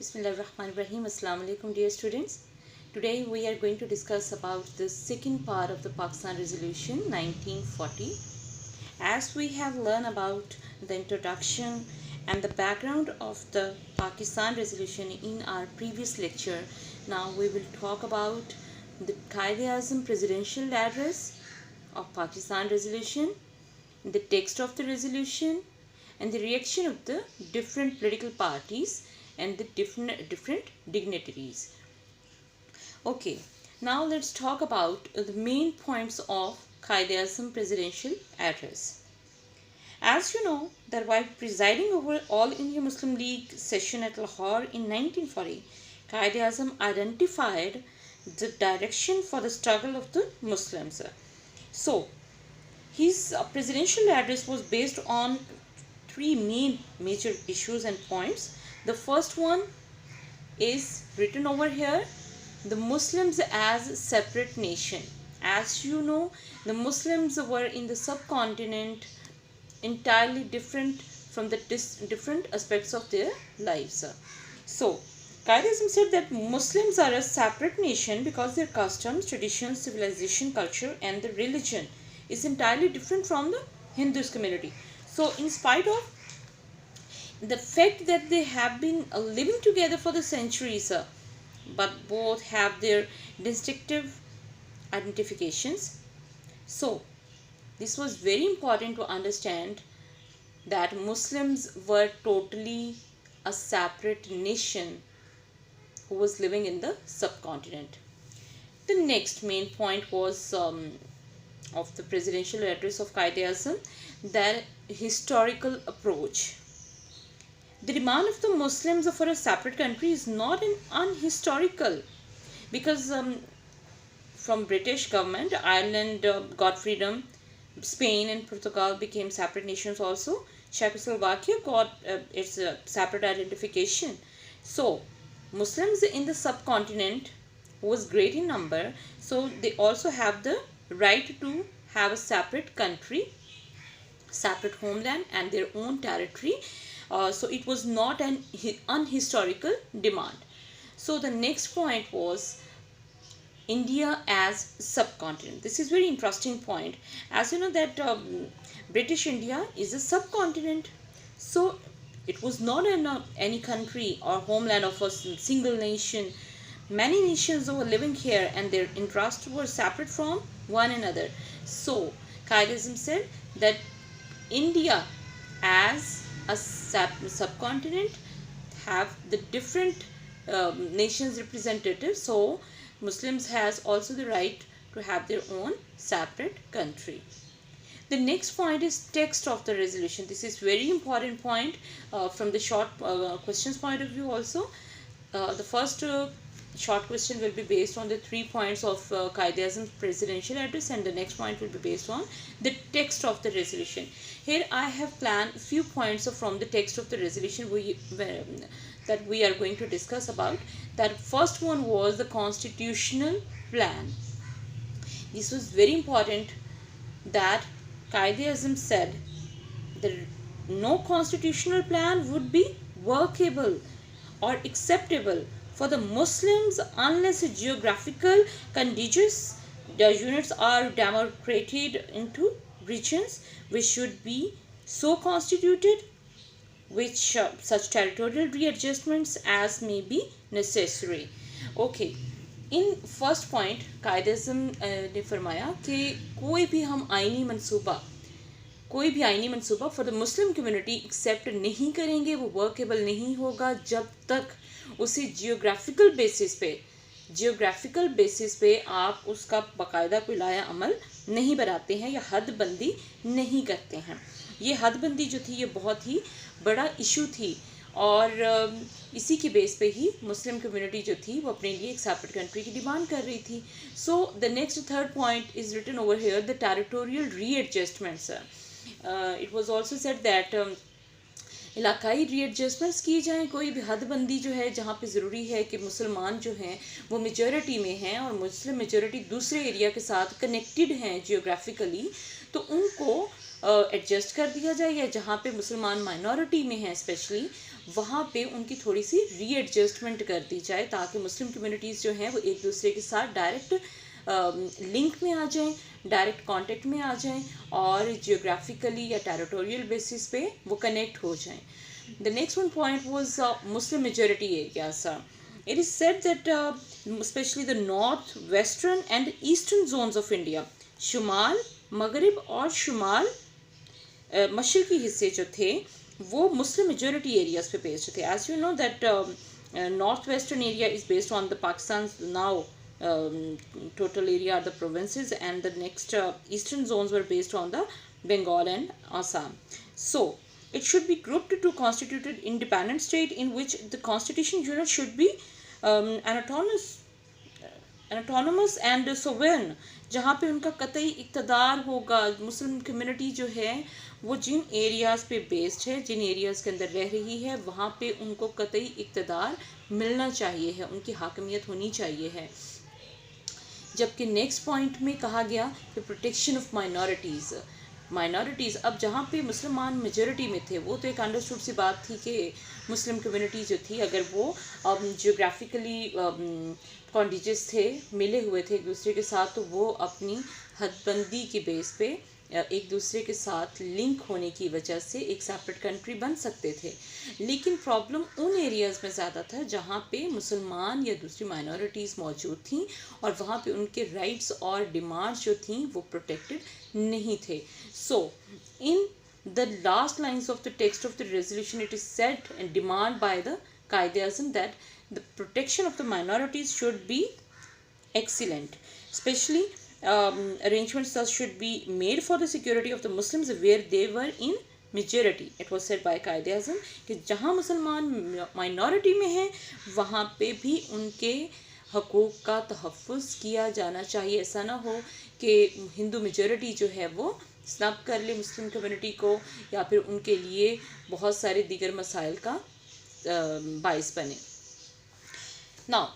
Bismillahirrahmanirrahim. Assalamu alaikum, dear students. Today we are going to discuss about the second part of the Pakistan Resolution 1940. As we have learned about the introduction and the background of the Pakistan Resolution in our previous lecture, now we will talk about the Quaid-e-Azam Presidential Address of Pakistan Resolution, the text of the resolution, and the reaction of the different political parties and the different dignitaries. Okay, now let's talk about the main points of Quaid-e-Azam Presidential Address. As you know, that while presiding over All India Muslim League session at Lahore in 1940, Quaid-e-Azam identified the direction for the struggle of the Muslims. So, his presidential address was based on three major issues and points. The first one is written over here, the Muslims as a separate nation. As you know, the Muslims were in the subcontinent entirely different from the different aspects of their lives. So, Quaid-e-Azam said that Muslims are a separate nation because their customs, traditions, civilization, culture and the religion is entirely different from the Hindus community. So, in spite of the fact that they have been living together for the centuries, but both have their distinctive identifications. So, this was very important to understand that Muslims were totally a separate nation who was living in the subcontinent. The next main point was of the presidential address of Quaid-e-Azam, that historical approach. The demand of the Muslims for a separate country is not an unhistorical, because from British government, Ireland got freedom, Spain and Portugal became separate nations also, Czechoslovakia got its separate identification. So, Muslims in the subcontinent was great in number, so they also have the right to have a separate country, separate homeland and their own territory. So it was not an unhistorical demand. So the next point was India as subcontinent. This is very interesting point. As you know that British India is a subcontinent. So it was not any country or homeland of a single nation. Many nations were living here and their interests were separate from one another. So Quaid-e-Azam said that India as a subcontinent have the different nations representatives. So Muslims has also the right to have their own separate country. The next point is text of the resolution. This is very important point from the short questions point of view also. The first short question will be based on the 3 points of Quaid-e-Azam's presidential address, and the next point will be based on the text of the resolution. Here I have planned a few points from the text of the resolution that we are going to discuss about. That first one was the constitutional plan. This was very important, that Quaid-e-Azam said that no constitutional plan would be workable or acceptable for the Muslims unless geographical contiguous units are demarcated into regions which should be so constituted which such territorial readjustments as may be necessary. Okay, in first point Quaid-e-Azam ने फरमाया कि कोई भी आईनी मंसूबा for the Muslim community accept नहीं करेंगे, वो वर्केबल नहीं होगा जब तक उसे जियोग्राफिकल बेसिस पे आप उसका बाकायदा कोई लाया अमल नहीं बनाते हैं या हदबंदी नहीं करते हैं. ये हदबंदी जो थी ये बहुत ही बड़ा इशू थी, और इसी के बेस पे ही मुस्लिम कम्युनिटी जो थी वो अपने लिए एक सेपरेट कंट्री की डिमांड कर रही थी. So the next third point is written over here, the territorial readjustments. It was also said that इलाकाई रीएडजस्टमेंट्स की जाएँ, कोई भी हदबंदी जो है जहाँ पे ज़रूरी है कि मुसलमान जो हैं वो मेजॉरिटी में हैं और मुस्लिम मेजॉरिटी दूसरे एरिया के साथ कनेक्टेड हैं जियोग्राफिकली, तो उनको एडजस्ट कर दिया जाए, या जहाँ पे मुसलमान माइनॉरिटी में हैं स्पेशली वहाँ पे उनकी थोड़ी सी रीएडजस्टमेंट कर दी जाए ताकि मुस्लिम कम्युनिटीज़ जो हैं वो एक दूसरे के साथ डायरेक्ट लिंक में आ जाएं, डायरेक्ट कांटेक्ट में आ जाएं और जियोग्राफिकली या टेरिटोरियल बेसिस पे वो कनेक्ट हो जाएं. The next one point was Muslim majority areas. It is said that especially the north, western and eastern zones of India, शुमाल, मगरिब और शुमाल मशरकी हिस्से जो थे वो मुस्लिम मेजोरिटी एरियाज पे बेस्ड थे. As you know that north western area is based on the Pakistan now total area are the provinces, and the next eastern zones were based on the Bengal and Assam. So it should be grouped to constituted independent state in which the constitution unit should be autonomous and sovereign, जहाँ पे उनका कतई इक़्तिदार होगा. Muslim community जो है वो जिन areas पे based है, जिन एरियाज़ के अंदर रह रही है, वहाँ पे उनको कतई इक़्तिदार मिलना चाहिए है, उनकी हाकमियत होनी चाहिए है. जबकि नेक्स्ट पॉइंट में कहा गया कि प्रोटेक्शन ऑफ माइनॉरिटीज़. अब जहाँ पे मुसलमान मेजॉरिटी में थे वो तो एक अंडरस्टूड सी बात थी कि मुस्लिम कम्युनिटी जो थी अगर वो जियोग्राफिकली कॉन्टिजेस थे, मिले हुए थे एक दूसरे के साथ, तो वो अपनी हदबंदी के बेस पे एक दूसरे के साथ लिंक होने की वजह से एक सेपरेट कंट्री बन सकते थे. लेकिन प्रॉब्लम उन एरियाज़ में ज़्यादा था जहाँ पे मुसलमान या दूसरी माइनॉरिटीज़ मौजूद थीं और वहाँ पे उनके राइट्स और डिमांड्स जो थीं वो प्रोटेक्टेड नहीं थे. So in the last lines of the text of the resolution it is said and demand by the Quaid-e-Azam that the protection of the minorities should be excellent, especially arrangements thus should be made for the security of the Muslims where they were in majority. It was said by Qaid-e-Azam कि जहाँ मुसलमान minority में हैं वहाँ पे भी उनके हकूक़ का तहफ़्फ़ुज़ किया जाना चाहिए. ऐसा ना हो कि हिंदू मेजॉरिटी जो है वो स्नब कर ले मुस्लिम कम्युनिटी को या फिर उनके लिए बहुत सारे दीगर मसाइल का बाइस बने. Now,